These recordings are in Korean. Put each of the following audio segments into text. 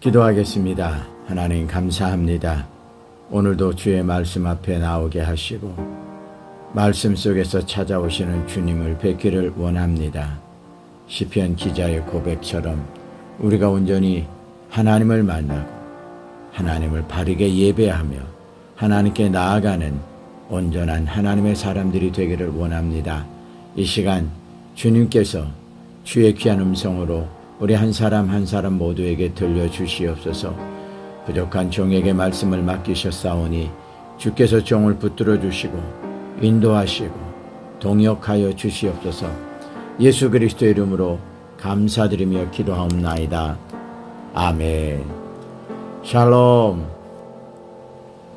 기도하겠습니다. 하나님 감사합니다. 오늘도 주의 말씀 앞에 나오게 하시고 말씀 속에서 찾아오시는 주님을 뵙기를 원합니다. 시편 기자의 고백처럼 우리가 온전히 하나님을 만나고 하나님을 바르게 예배하며 하나님께 나아가는 온전한 하나님의 사람들이 되기를 원합니다. 이 시간 주님께서 주의 귀한 음성으로 우리 한 사람 한 사람 모두에게 들려주시옵소서. 부족한 종에게 말씀을 맡기셨사오니 주께서 종을 붙들어 주시고 인도하시고 동역하여 주시옵소서. 예수 그리스도의 이름으로 감사드리며 기도하옵나이다. 아멘. 샬롬.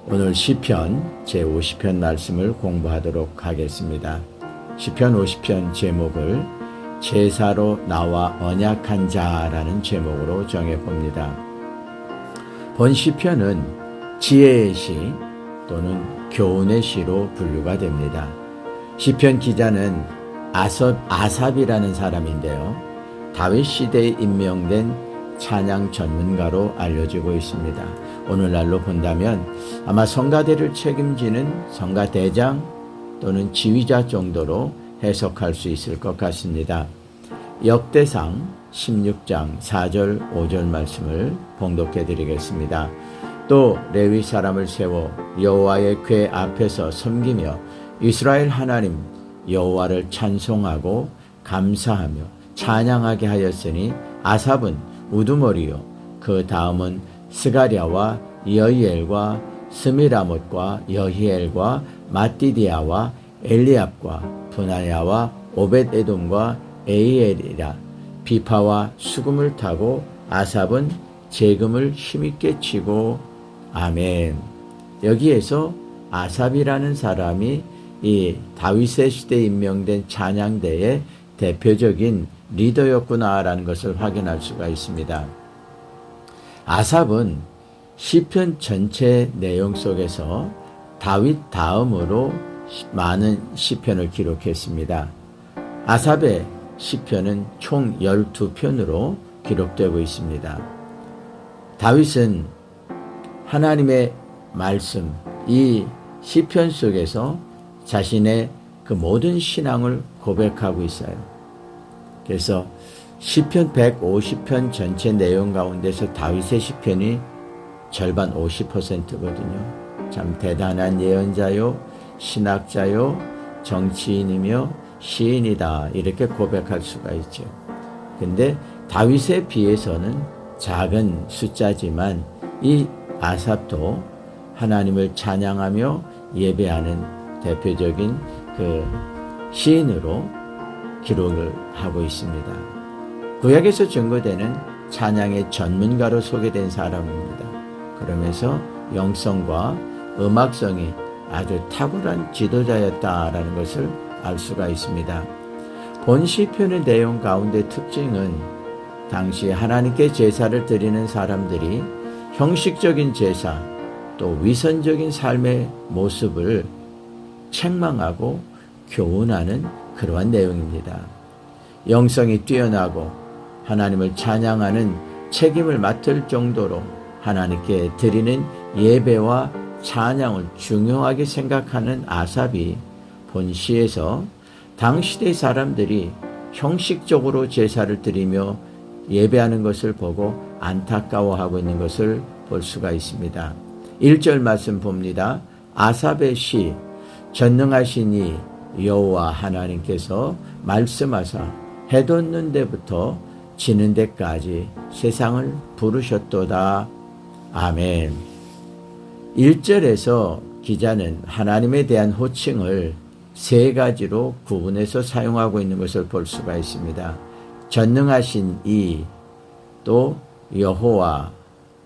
오늘 시편 제50편 말씀을 공부하도록 하겠습니다. 시편 50편 제목을 제사로 나와 언약한 자라는 제목으로 정해봅니다. 본 시편은 지혜의 시 또는 교훈의 시로 분류가 됩니다. 시편 기자는 아삽이라는 사람인데요. 다윗 시대에 임명된 찬양 전문가로 알려지고 있습니다. 오늘날로 본다면 아마 성가대를 책임지는 성가대장 또는 지휘자 정도로 해석할 수 있을 것 같습니다. 역대상 16장 4절 5절 말씀을 봉독해 드리겠습니다. 또 레위 사람을 세워 여호와의 궤 앞에서 섬기며 이스라엘 하나님 여호와를 찬송하고 감사하며 찬양하게 하였으니 아삽은 우두머리요 그 다음은 스가랴와 여히엘과 스미라못과 여히엘과 마띠디아와 엘리압과 분하야와 오벳에돔과 에이엘이라. 비파와 수금을 타고 아삽은 재금을 힘있게 치고. 아멘. 여기에서 아삽이라는 사람이 이 다윗의 시대에 임명된 찬양대의 대표적인 리더였구나라는 것을 확인할 수가 있습니다. 아삽은 시편 전체 내용 속에서 다윗 다음으로 많은 시편을 기록했습니다. 아삽의 시편은 총 12편으로 기록되고 있습니다. 다윗은 하나님의 말씀, 이 시편 속에서 자신의 그 모든 신앙을 고백하고 있어요. 그래서 시편 150편 전체 내용 가운데서 다윗의 시편이 절반 50%거든요. 참 대단한 예언자요, 신학자요, 정치인이며 시인이다 이렇게 고백할 수가 있죠. 근데 다윗에 비해서는 작은 숫자지만 이 아삽도 하나님을 찬양하며 예배하는 대표적인 그 시인으로 기록을 하고 있습니다. 구약에서 증거되는 찬양의 전문가로 소개된 사람입니다. 그러면서 영성과 음악성이 아주 탁월한 지도자였다라는 것을 알 수가 있습니다. 본 시편의 내용 가운데 특징은 당시 하나님께 제사를 드리는 사람들이 형식적인 제사 또 위선적인 삶의 모습을 책망하고 교훈하는 그러한 내용입니다. 영성이 뛰어나고 하나님을 찬양하는 책임을 맡을 정도로 하나님께 드리는 예배와 찬양을 중요하게 생각하는 아삽이 본 시에서 당시대 사람들이 형식적으로 제사를 드리며 예배하는 것을 보고 안타까워하고 있는 것을 볼 수가 있습니다. 1절 말씀 봅니다. 아삽의 시, 전능하신 이 여호와 하나님께서 말씀하사 해 돋는 데부터 지는 데까지 세상을 부르셨도다. 아멘. 1절에서 기자는 하나님에 대한 호칭을 세 가지로 구분해서 사용하고 있는 것을 볼 수가 있습니다. 전능하신 이, 또 여호와,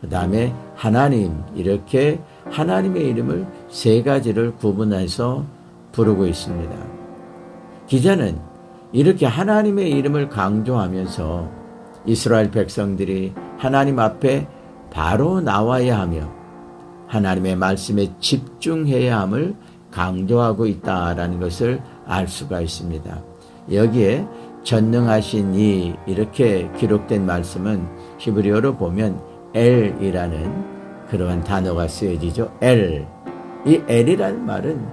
그 다음에 하나님, 이렇게 하나님의 이름을 세 가지를 구분해서 부르고 있습니다. 기자는 이렇게 하나님의 이름을 강조하면서 이스라엘 백성들이 하나님 앞에 바로 나와야 하며 하나님의 말씀에 집중해야 함을 강조하고 있다라는 것을 알 수가 있습니다. 여기에 전능하신 이 이렇게 기록된 말씀은 히브리어로 보면 엘이라는 그러한 단어가 쓰여지죠. 엘. 이 엘이라는 말은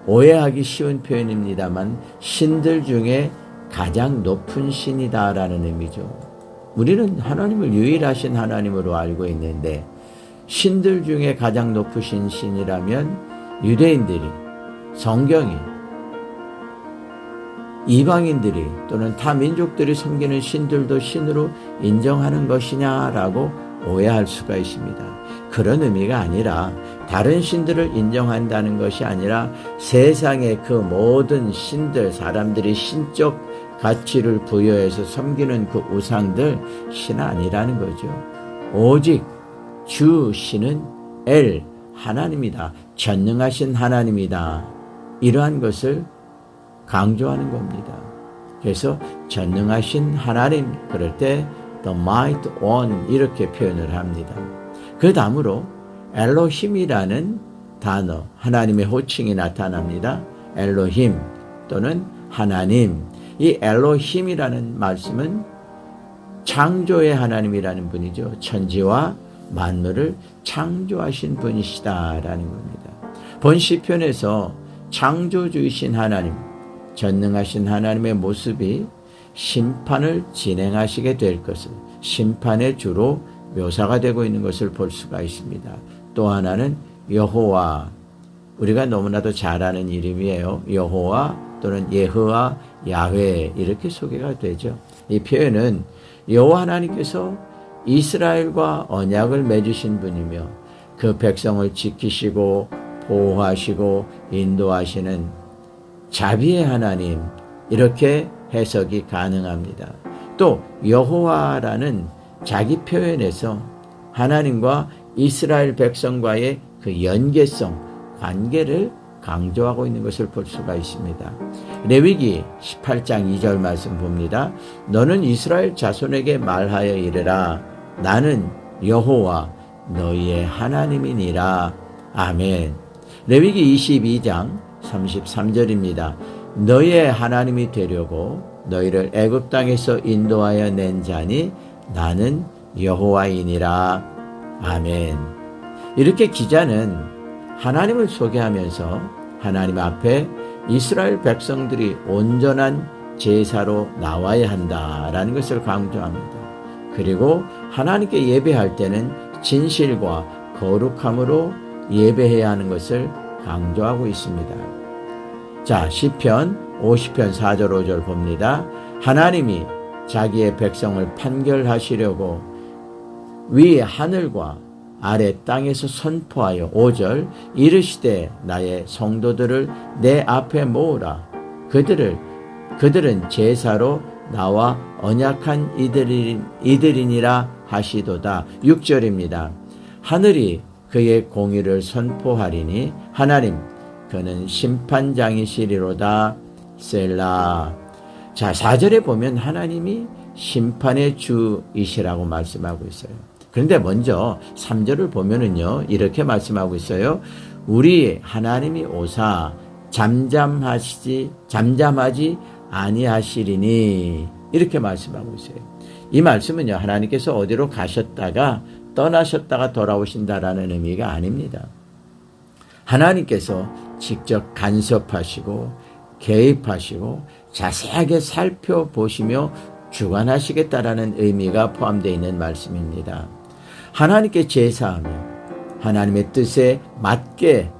오해하기 쉬운 표현입니다만 신들 중에 가장 높은 신이다라는 의미죠. 우리는 하나님을 유일하신 하나님으로 알고 있는데 신들 중에 가장 높으신 신이라면 유대인들이, 성경이, 이방인들이 또는 타 민족들이 섬기는 신들도 신으로 인정하는 것이냐라고 오해할 수가 있습니다. 그런 의미가 아니라 다른 신들을 인정한다는 것이 아니라 세상의 그 모든 신들, 사람들이 신적 가치를 부여해서 섬기는 그 우상들 신 아니라는 거죠. 오직 주 신은 엘, 하나님이다. 전능하신 하나님이다. 이러한 것을 강조하는 겁니다. 그래서 전능하신 하나님, 그럴 때 The Might One 이렇게 표현을 합니다. 그 다음으로 엘로힘이라는 단어, 하나님의 호칭이 나타납니다. 엘로힘 또는 하나님. 이 엘로힘이라는 말씀은 창조의 하나님이라는 분이죠. 천지와 만물을 창조하신 분이시다라는 겁니다. 본 시편에서 창조주이신 하나님, 전능하신 하나님의 모습이 심판을 진행하시게 될 것을, 심판의 주로 묘사가 되고 있는 것을 볼 수가 있습니다. 또 하나는 여호와, 우리가 너무나도 잘 아는 이름이에요. 여호와 또는 예흐와 야훼 이렇게 소개가 되죠. 이 표현은 여호와 하나님께서 이스라엘과 언약을 맺으신 분이며 그 백성을 지키시고 보호하시고 인도하시는 자비의 하나님, 이렇게 해석이 가능합니다. 또 여호와라는 자기 표현에서 하나님과 이스라엘 백성과의 그 연계성, 관계를 강조하고 있는 것을 볼 수가 있습니다. 레위기 18장 2절 말씀 봅니다. 너는 이스라엘 자손에게 말하여 이르라. 나는 여호와 너희의 하나님이니라. 아멘. 레위기 22장 33절입니다. 너희의 하나님이 되려고 너희를 애굽 땅에서 인도하여 낸 자니 나는 여호와이니라. 아멘. 이렇게 기자는 하나님을 소개하면서 하나님 앞에 이스라엘 백성들이 온전한 제사로 나와야 한다라는 것을 강조합니다. 그리고 하나님께 예배할 때는 진실과 거룩함으로 예배해야 하는 것을 강조하고 있습니다. 자, 시편 50편 4절 5절 봅니다. 하나님이 자기의 백성을 판결하시려고 위 하늘과 아래 땅에서 선포하여 5절 이르시되 나의 성도들을 내 앞에 모으라. 그들은 제사로 나와 언약한 이들이니라 하시도다. 6절입니다. 하늘이 그의 공의를 선포하리니 하나님 그는 심판장이시리로다. 셀라. 자, 4절에 보면 하나님이 심판의 주이시라고 말씀하고 있어요. 그런데 먼저 3절을 보면은요, 이렇게 말씀하고 있어요. 우리 하나님이 오사 잠잠하지 아니하시리니 이렇게 말씀하고 있어요. 이 말씀은요, 하나님께서 어디로 가셨다가 떠나셨다가 돌아오신다라는 의미가 아닙니다. 하나님께서 직접 간섭하시고 개입하시고 자세하게 살펴보시며 주관하시겠다라는 의미가 포함되어 있는 말씀입니다. 하나님께 제사하며 하나님의 뜻에 맞게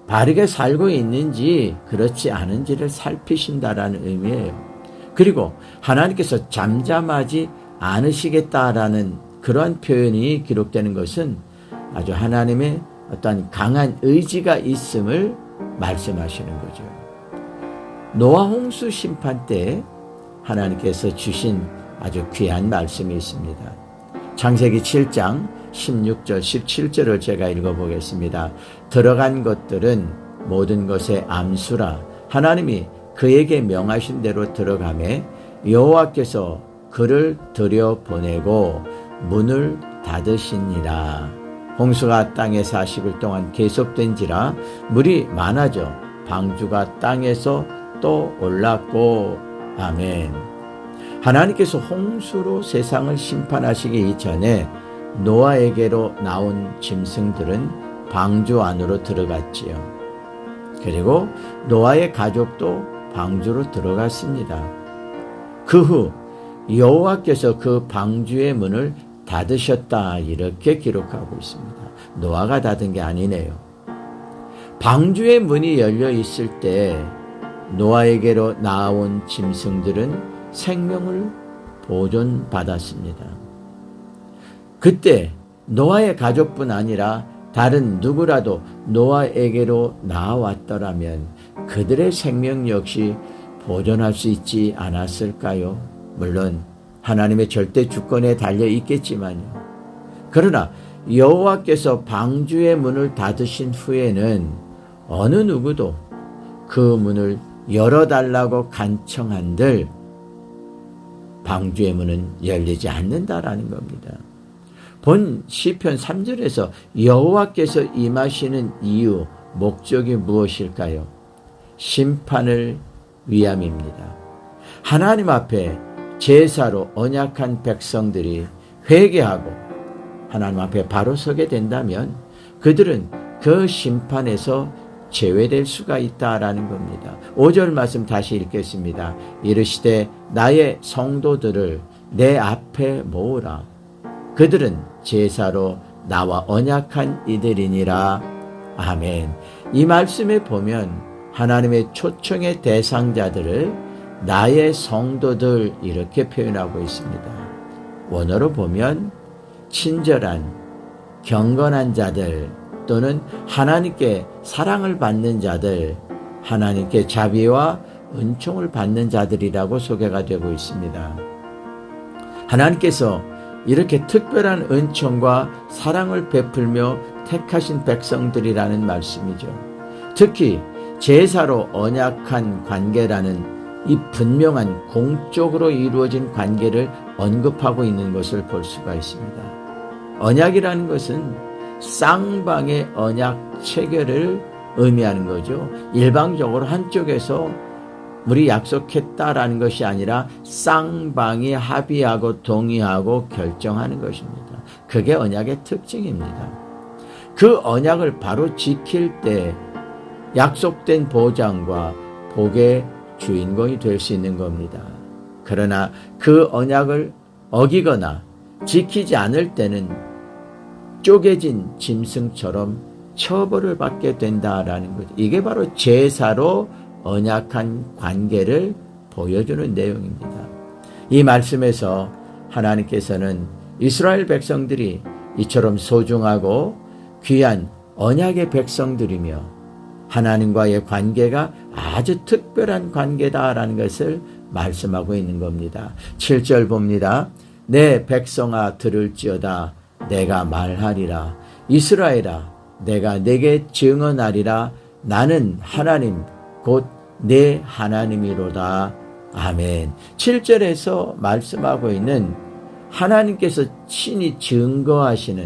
바르게 살고 있는지 그렇지 않은지를 살피신다라는 의미예요. 그리고 하나님께서 잠잠하지 않으시겠다라는 그러한 표현이 기록되는 것은 아주 하나님의 어떤 강한 의지가 있음을 말씀하시는 거죠. 노아 홍수 심판 때 하나님께서 주신 아주 귀한 말씀이 있습니다. 창세기 7장 16절 17절을 제가 읽어보겠습니다. 들어간 것들은 모든 것의 암수라. 하나님이 그에게 명하신 대로 들어가매 여호와께서 그를 들여보내고 문을 닫으시니라. 홍수가 땅에 40일 동안 계속된지라 물이 많아져 방주가 땅에서 또 올랐고. 아멘. 하나님께서 홍수로 세상을 심판하시기 이전에 노아에게로 나온 짐승들은 방주 안으로 들어갔지요. 그리고 노아의 가족도 방주로 들어갔습니다. 그 후 여호와께서 그 방주의 문을 닫으셨다 이렇게 기록하고 있습니다. 노아가 닫은 게 아니네요. 방주의 문이 열려 있을 때 노아에게로 나온 짐승들은 생명을 보존받았습니다. 그때 노아의 가족뿐 아니라 다른 누구라도 노아에게로 나왔더라면 그들의 생명 역시 보존할 수 있지 않았을까요? 물론 하나님의 절대 주권에 달려 있겠지만요. 그러나 여호와께서 방주의 문을 닫으신 후에는 어느 누구도 그 문을 열어달라고 간청한들 방주의 문은 열리지 않는다라는 겁니다. 본 시편 3절에서 여호와께서 임하시는 이유, 목적이 무엇일까요? 심판을 위함입니다. 하나님 앞에 제사로 언약한 백성들이 회개하고 하나님 앞에 바로 서게 된다면 그들은 그 심판에서 제외될 수가 있다라는 겁니다. 5절 말씀 다시 읽겠습니다. 이르시되 나의 성도들을 내 앞에 모으라. 그들은 제사로 나와 언약한 이들이니라. 아멘. 이 말씀에 보면 하나님의 초청의 대상자들을 나의 성도들 이렇게 표현하고 있습니다. 원어로 보면 친절한, 경건한 자들 또는 하나님께 사랑을 받는 자들, 하나님께 자비와 은총을 받는 자들이라고 소개가 되고 있습니다. 하나님께서 이렇게 특별한 은총과 사랑을 베풀며 택하신 백성들이라는 말씀이죠. 특히 제사로 언약한 관계라는 이 분명한 공적으로 이루어진 관계를 언급하고 있는 것을 볼 수가 있습니다. 언약이라는 것은 쌍방의 언약 체결을 의미하는 거죠. 일방적으로 한쪽에서 우리 약속했다라는 것이 아니라 쌍방이 합의하고 동의하고 결정하는 것입니다. 그게 언약의 특징입니다. 그 언약을 바로 지킬 때 약속된 보장과 복의 주인공이 될 수 있는 겁니다. 그러나 그 언약을 어기거나 지키지 않을 때는 쪼개진 짐승처럼 처벌을 받게 된다라는 거죠. 이게 바로 제사로 언약한 관계를 보여주는 내용입니다. 이 말씀에서 하나님께서는 이스라엘 백성들이 이처럼 소중하고 귀한 언약의 백성들이며 하나님과의 관계가 아주 특별한 관계다라는 것을 말씀하고 있는 겁니다. 7절 봅니다. 내 백성아 들을지어다 내가 말하리라. 이스라엘아 내가 내게 증언하리라. 나는 하나님 곧 내 하나님이로다. 아멘. 7절에서 말씀하고 있는 하나님께서 친히 증거하시는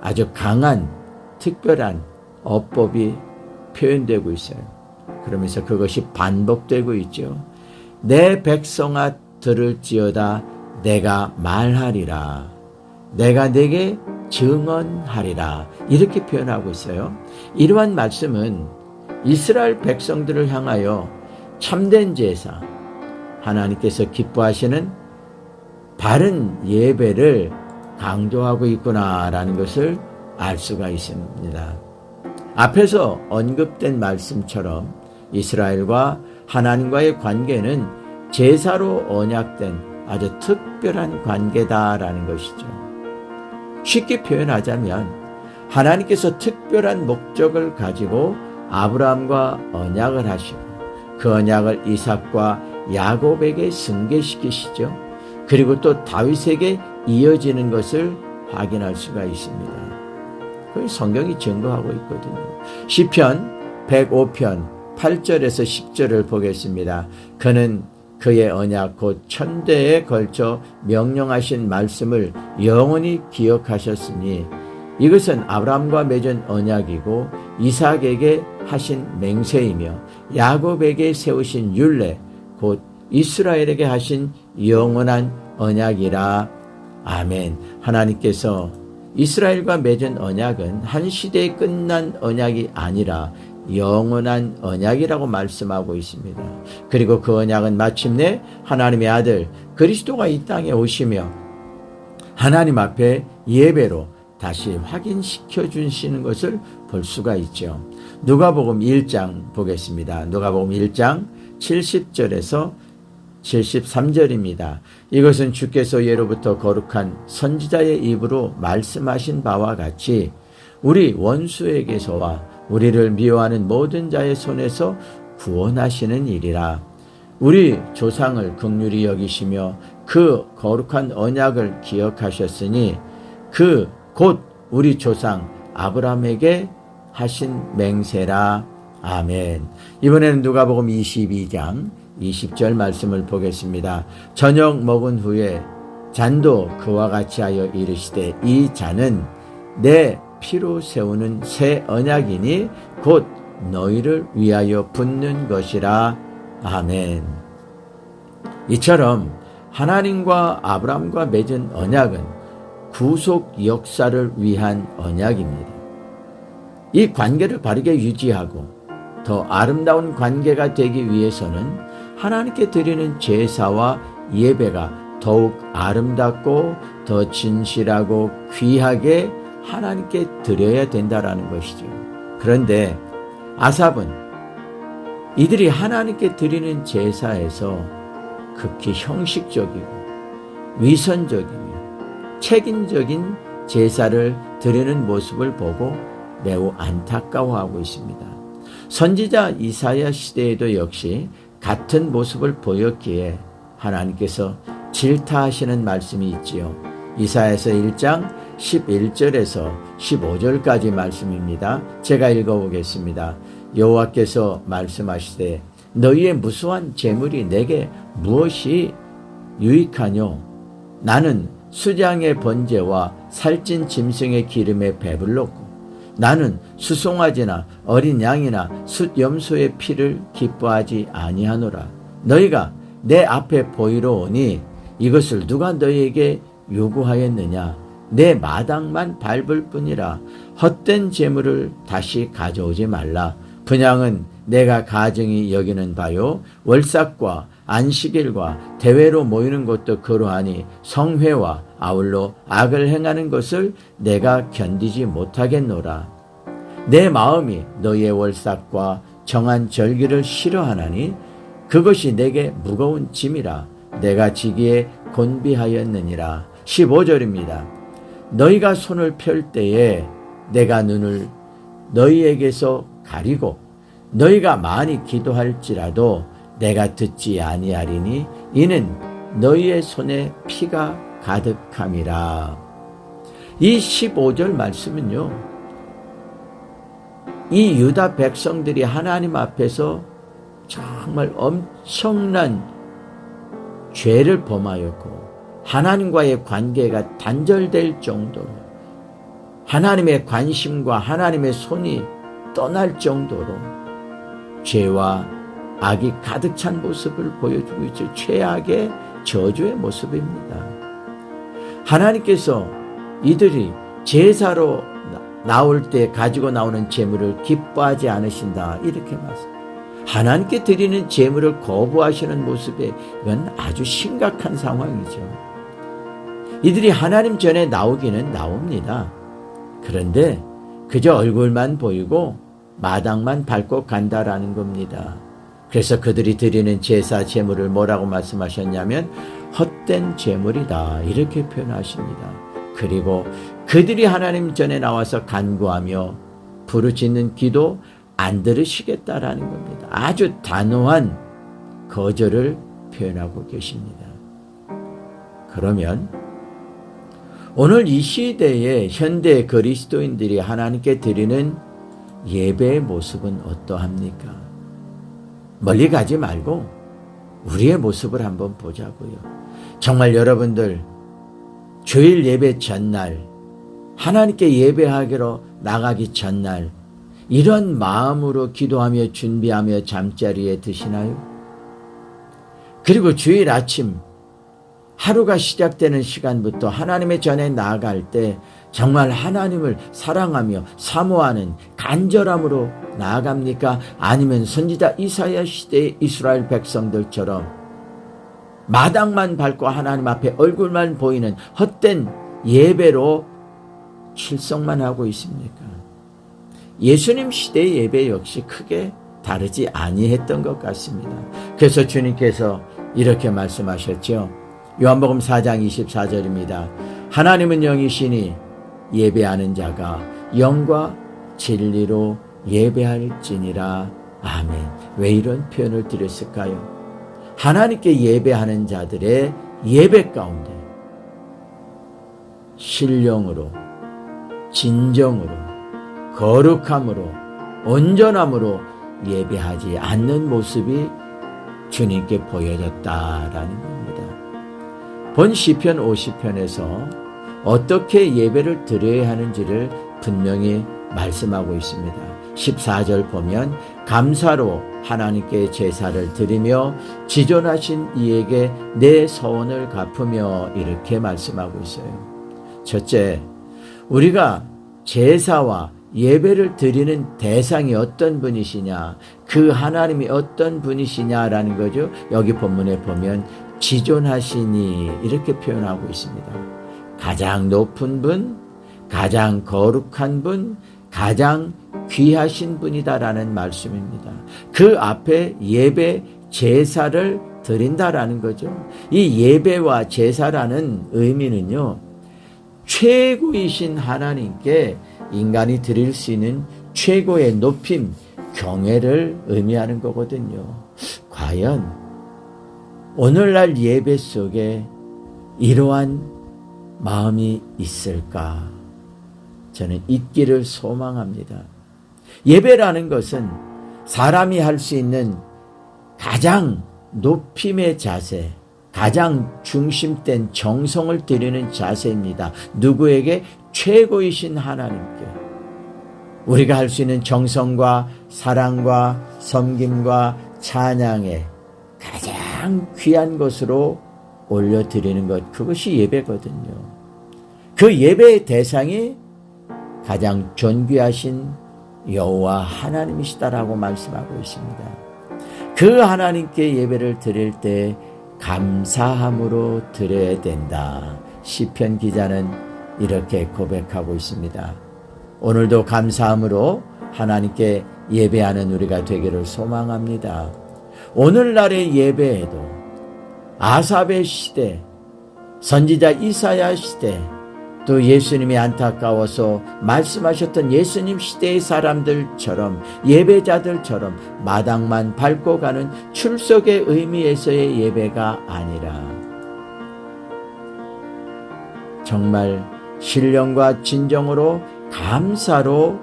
아주 강한 특별한 어법이 표현되고 있어요. 그러면서 그것이 반복되고 있죠. 내 백성아 들을지어다 내가 말하리라. 내가 내게 증언하리라. 이렇게 표현하고 있어요. 이러한 말씀은 이스라엘 백성들을 향하여 참된 제사, 하나님께서 기뻐하시는 바른 예배를 강조하고 있구나라는 것을 알 수가 있습니다. 앞에서 언급된 말씀처럼 이스라엘과 하나님과의 관계는 제사로 언약된 아주 특별한 관계다라는 것이죠. 쉽게 표현하자면 하나님께서 특별한 목적을 가지고 아브라함과 언약을 하시고 그 언약을 이삭과 야곱에게 승계시키시죠. 그리고 또 다윗에게 이어지는 것을 확인할 수가 있습니다. 그걸 성경이 증거하고 있거든요. 시편 105편 8절에서 10절을 보겠습니다. 그는 그의 언약 곧 천대에 걸쳐 명령하신 말씀을 영원히 기억하셨으니 이것은 아브라함과 맺은 언약이고 이삭에게 하신 맹세이며 야곱에게 세우신 율례 곧 이스라엘에게 하신 영원한 언약이라. 아멘. 하나님께서 이스라엘과 맺은 언약은 한 시대에 끝난 언약이 아니라 영원한 언약이라고 말씀하고 있습니다. 그리고 그 언약은 마침내 하나님의 아들 그리스도가 이 땅에 오시며 하나님 앞에 예배로 다시 확인시켜 주시는 것을 볼 수가 있죠. 누가복음 1장 보겠습니다. 누가복음 1장 70절에서 73절입니다. 이것은 주께서 예로부터 거룩한 선지자의 입으로 말씀하신 바와 같이 우리 원수에게서와 우리를 미워하는 모든 자의 손에서 구원하시는 일이라. 우리 조상을 긍휼히 여기시며 그 거룩한 언약을 기억하셨으니 그 곧 우리 조상 아브라함에게 하신 맹세라. 아멘. 이번에는 누가복음 22장 20절 말씀을 보겠습니다. 저녁 먹은 후에 잔도 그와 같이 하여 이르시되 이 잔은 내 피로 세우는 새 언약이니 곧 너희를 위하여 붓는 것이라. 아멘. 이처럼 하나님과 아브라함과 맺은 언약은 구속 역사를 위한 언약입니다. 이 관계를 바르게 유지하고 더 아름다운 관계가 되기 위해서는 하나님께 드리는 제사와 예배가 더욱 아름답고 더 진실하고 귀하게 하나님께 드려야 된다라는 것이죠. 그런데 아삽은 이들이 하나님께 드리는 제사에서 극히 형식적이고 위선적이며 책임적인 제사를 드리는 모습을 보고 매우 안타까워하고 있습니다. 선지자 이사야 시대에도 역시 같은 모습을 보였기에 하나님께서 질타하시는 말씀이 있지요. 이사야서 1장 11절에서 15절까지 말씀입니다. 제가 읽어보겠습니다. 여호와께서 말씀하시되 너희의 무수한 재물이 내게 무엇이 유익하뇨? 나는 수장의 번제와 살찐 짐승의 기름에 배불렀고 나는 수송아지나 어린 양이나 숫염소의 피를 기뻐하지 아니하노라. 너희가 내 앞에 보이러 오니 이것을 누가 너희에게 요구하였느냐? 내 마당만 밟을 뿐이라. 헛된 재물을 다시 가져오지 말라. 분향은 내가 가증히 여기는 바요. 월삭과 안식일과 대회로 모이는 것도 그러하니 성회와 아울러 악을 행하는 것을 내가 견디지 못하겠노라. 내 마음이 너희의 월삭과 정한 절기를 싫어하나니 그것이 내게 무거운 짐이라. 내가 지기에 곤비하였느니라. 15절입니다. 너희가 손을 펼 때에 내가 눈을 너희에게서 가리고 너희가 많이 기도할지라도 내가 듣지 아니하리니 이는 너희의 손에 피가 가득함이라. 이 15절 말씀은요, 이 유다 백성들이 하나님 앞에서 정말 엄청난 죄를 범하였고 하나님과의 관계가 단절될 정도로 하나님의 관심과 하나님의 손이 떠날 정도로 죄와 악이 가득 찬 모습을 보여주고 있죠. 최악의 저주의 모습입니다. 하나님께서 이들이 제사로 나올 때 가지고 나오는 제물을 기뻐하지 않으신다, 이렇게 말씀합니다. 하나님께 드리는 제물을 거부하시는 모습에 이건 아주 심각한 상황이죠. 이들이 하나님 전에 나오기는 나옵니다. 그런데 그저 얼굴만 보이고 마당만 밟고 간다라는 겁니다. 그래서 그들이 드리는 제사 제물을 뭐라고 말씀하셨냐면 헛된 제물이다, 이렇게 표현하십니다. 그리고 그들이 하나님 전에 나와서 간구하며 부르짖는 기도 안 들으시겠다라는 겁니다. 아주 단호한 거절을 표현하고 계십니다. 그러면 오늘 이 시대의 현대 그리스도인들이 하나님께 드리는 예배의 모습은 어떠합니까? 멀리 가지 말고 우리의 모습을 한번 보자고요. 정말 여러분들 주일 예배 전날, 하나님께 예배하기로 나가기 전날 이런 마음으로 기도하며 준비하며 잠자리에 드시나요? 그리고 주일 아침 하루가 시작되는 시간부터 하나님의 전에 나아갈 때 정말 하나님을 사랑하며 사모하는 간절함으로 나아갑니까? 아니면 선지자 이사야 시대의 이스라엘 백성들처럼 마당만 밟고 하나님 앞에 얼굴만 보이는 헛된 예배로 출석만 하고 있습니까? 예수님 시대의 예배 역시 크게 다르지 아니했던 것 같습니다. 그래서 주님께서 이렇게 말씀하셨죠. 요한복음 4장 24절입니다. 하나님은 영이시니 예배하는 자가 영과 진리로 예배할지니라. 아멘. 왜 이런 표현을 드렸을까요? 하나님께 예배하는 자들의 예배 가운데 신령으로, 진정으로, 거룩함으로, 온전함으로 예배하지 않는 모습이 주님께 보여졌다라는 겁니다. 본 시편 50편에서 어떻게 예배를 드려야 하는지를 분명히 말씀하고 있습니다. 14절 보면 감사로 하나님께 제사를 드리며 지존하신 이에게 내 서원을 갚으며 이렇게 말씀하고 있어요. 첫째, 우리가 제사와 예배를 드리는 대상이 어떤 분이시냐, 그 하나님이 어떤 분이시냐라는 거죠. 여기 본문에 보면 지존하시니 이렇게 표현하고 있습니다. 가장 높은 분, 가장 거룩한 분, 가장 귀하신 분이다라는 말씀입니다. 그 앞에 예배, 제사를 드린다라는 거죠. 이 예배와 제사라는 의미는요, 최고이신 하나님께 인간이 드릴 수 있는 최고의 높임, 경외를 의미하는 거거든요. 과연 오늘날 예배 속에 이러한 마음이 있을까? 저는 있기를 소망합니다. 예배라는 것은 사람이 할 수 있는 가장 높임의 자세, 가장 중심된 정성을 드리는 자세입니다. 누구에게? 최고이신 하나님께. 우리가 할 수 있는 정성과 사랑과 섬김과 찬양에 가장 귀한 것으로 올려드리는 것, 그것이 예배거든요. 그 예배의 대상이 가장 존귀하신 여호와 하나님이시다라고 말씀하고 있습니다. 그 하나님께 예배를 드릴 때 감사함으로 드려야 된다. 시편 기자는 이렇게 고백하고 있습니다. 오늘도 감사함으로 하나님께 예배하는 우리가 되기를 소망합니다. 오늘날의 예배에도 아삽의 시대, 선지자 이사야 시대, 또 예수님이 안타까워서 말씀하셨던 예수님 시대의 사람들처럼, 예배자들처럼 마당만 밟고 가는 출석의 의미에서의 예배가 아니라 정말 신령과 진정으로 감사로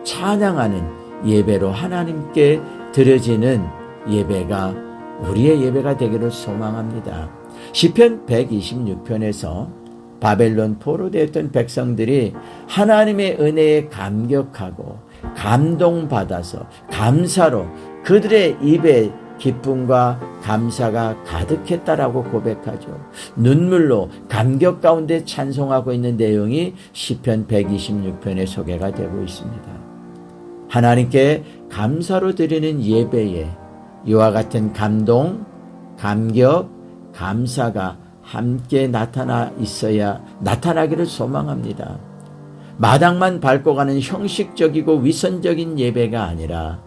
찬양하는 예배로 하나님께 드려지는 예배가 우리의 예배가 되기를 소망합니다. 시편 126편에서 바벨론 포로되었던 백성들이 하나님의 은혜에 감격하고 감동받아서 감사로 그들의 입에 기쁨과 감사가 가득했다라고 고백하죠. 눈물로 감격 가운데 찬송하고 있는 내용이 시편 126편에 소개가 되고 있습니다. 하나님께 감사로 드리는 예배에 이와 같은 감동, 감격, 감사가 함께 나타나기를 소망합니다. 마당만 밟고 가는 형식적이고 위선적인 예배가 아니라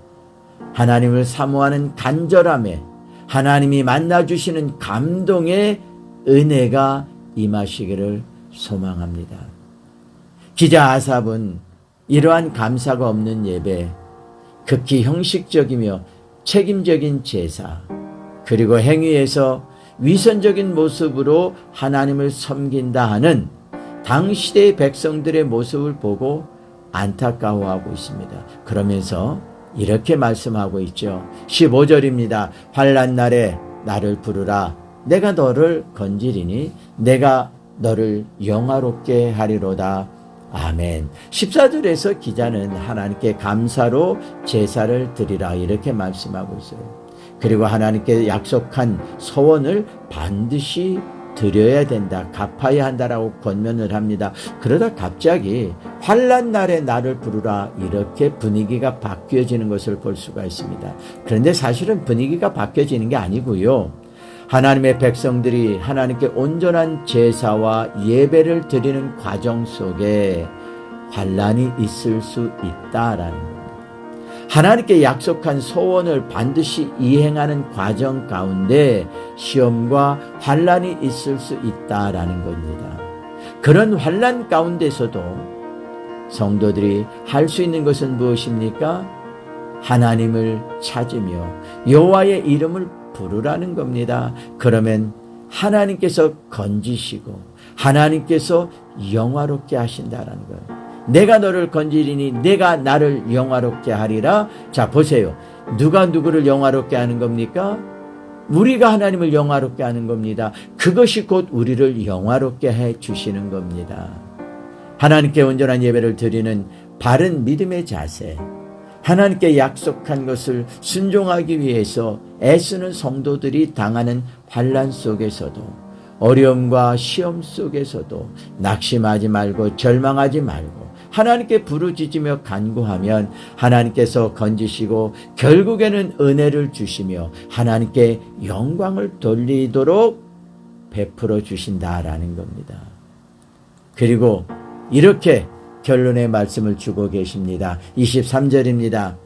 하나님을 사모하는 간절함에 하나님이 만나주시는 감동의 은혜가 임하시기를 소망합니다. 기자 아삽은 이러한 감사가 없는 예배, 극히 형식적이며 책임적인 제사, 그리고 행위에서 위선적인 모습으로 하나님을 섬긴다 하는 당시대의 백성들의 모습을 보고 안타까워하고 있습니다. 그러면서 이렇게 말씀하고 있죠. 15절입니다. 환난 날에 나를 부르라. 내가 너를 건지리니 내가 너를 영화롭게 하리로다. 아멘. 14절에서 기자는 하나님께 감사로 제사를 드리라 이렇게 말씀하고 있어요. 그리고 하나님께 약속한 소원을 반드시 드려야 된다, 갚아야 한다라고 권면을 합니다. 그러다 갑자기 환난 날에 나를 부르라, 이렇게 분위기가 바뀌어지는 것을 볼 수가 있습니다. 그런데 사실은 분위기가 바뀌어지는 게 아니고요, 하나님의 백성들이 하나님께 온전한 제사와 예배를 드리는 과정 속에 환난이 있을 수 있다라는 겁니다. 하나님께 약속한 소원을 반드시 이행하는 과정 가운데 시험과 환난이 있을 수 있다라는 겁니다. 그런 환난 가운데서도 성도들이 할 수 있는 것은 무엇입니까? 하나님을 찾으며 여호와의 이름을 부르라는 겁니다. 그러면 하나님께서 건지시고 하나님께서 영화롭게 하신다라는 거예요. 내가 너를 건지리니 내가 나를 영화롭게 하리라. 자, 보세요. 누가 누구를 영화롭게 하는 겁니까? 우리가 하나님을 영화롭게 하는 겁니다. 그것이 곧 우리를 영화롭게 해 주시는 겁니다. 하나님께 온전한 예배를 드리는 바른 믿음의 자세, 하나님께 약속한 것을 순종하기 위해서 애쓰는 성도들이 당하는 환난 속에서도, 어려움과 시험 속에서도 낙심하지 말고 절망하지 말고 하나님께 부르짖으며 간구하면 하나님께서 건지시고 결국에는 은혜를 주시며 하나님께 영광을 돌리도록 베풀어 주신다라는 겁니다. 그리고 이렇게 결론의 말씀을 주고 계십니다. 23절입니다.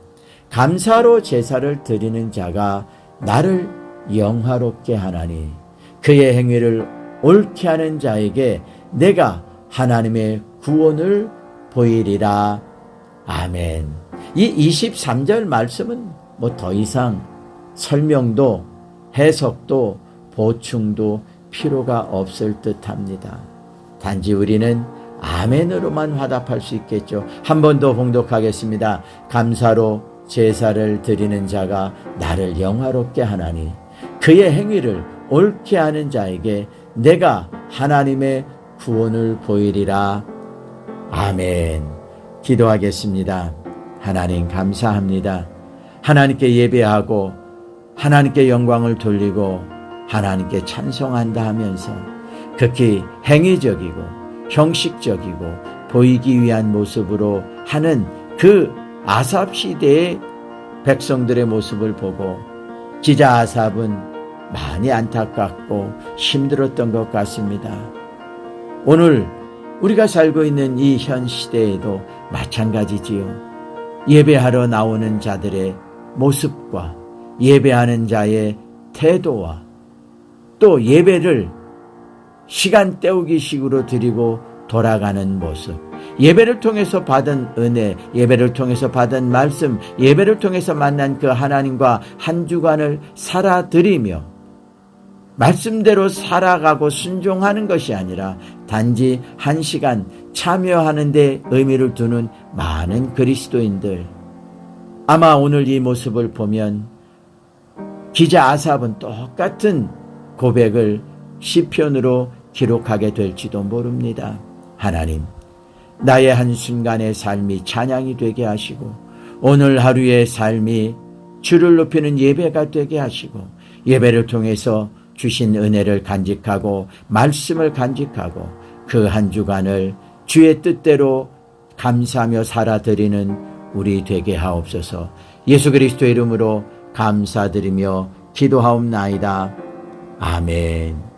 감사로 제사를 드리는 자가 나를 영화롭게 하나니 그의 행위를 옳게 하는 자에게 내가 하나님의 구원을 보이리라. 아멘. 이 23절 말씀은 뭐 더 이상 설명도 해석도 보충도 필요가 없을 듯합니다. 단지 우리는 아멘으로만 화답할 수 있겠죠. 한 번 더 봉독하겠습니다. 감사로 제사를 드리는 자가 나를 영화롭게 하나니 그의 행위를 옳게 하는 자에게 내가 하나님의 구원을 보이리라. 아멘. 기도하겠습니다. 하나님 감사합니다. 하나님께 예배하고 하나님께 영광을 돌리고 하나님께 찬송한다 하면서 극히 행위적이고 형식적이고 보이기 위한 모습으로 하는 그 아삽 시대의 백성들의 모습을 보고 기자 아삽은 많이 안타깝고 힘들었던 것 같습니다. 오늘 우리가 살고 있는 이 현 시대에도 마찬가지지요. 예배하러 나오는 자들의 모습과 예배하는 자의 태도와 또 예배를 시간 때우기 식으로 드리고 돌아가는 모습, 예배를 통해서 받은 은혜, 예배를 통해서 받은 말씀, 예배를 통해서 만난 그 하나님과 한 주간을 살아드리며 말씀대로 살아가고 순종하는 것이 아니라 단지 한 시간 참여하는 데 의미를 두는 많은 그리스도인들, 아마 오늘 이 모습을 보면 기자 아삽은 똑같은 고백을 시편으로 기록하게 될지도 모릅니다. 하나님, 나의 한순간의 삶이 찬양이 되게 하시고 오늘 하루의 삶이 주를 높이는 예배가 되게 하시고 예배를 통해서 주신 은혜를 간직하고 말씀을 간직하고 그 한 주간을 주의 뜻대로 감사하며 살아드리는 우리 되게 하옵소서. 예수 그리스도의 이름으로 감사드리며 기도하옵나이다. 아멘.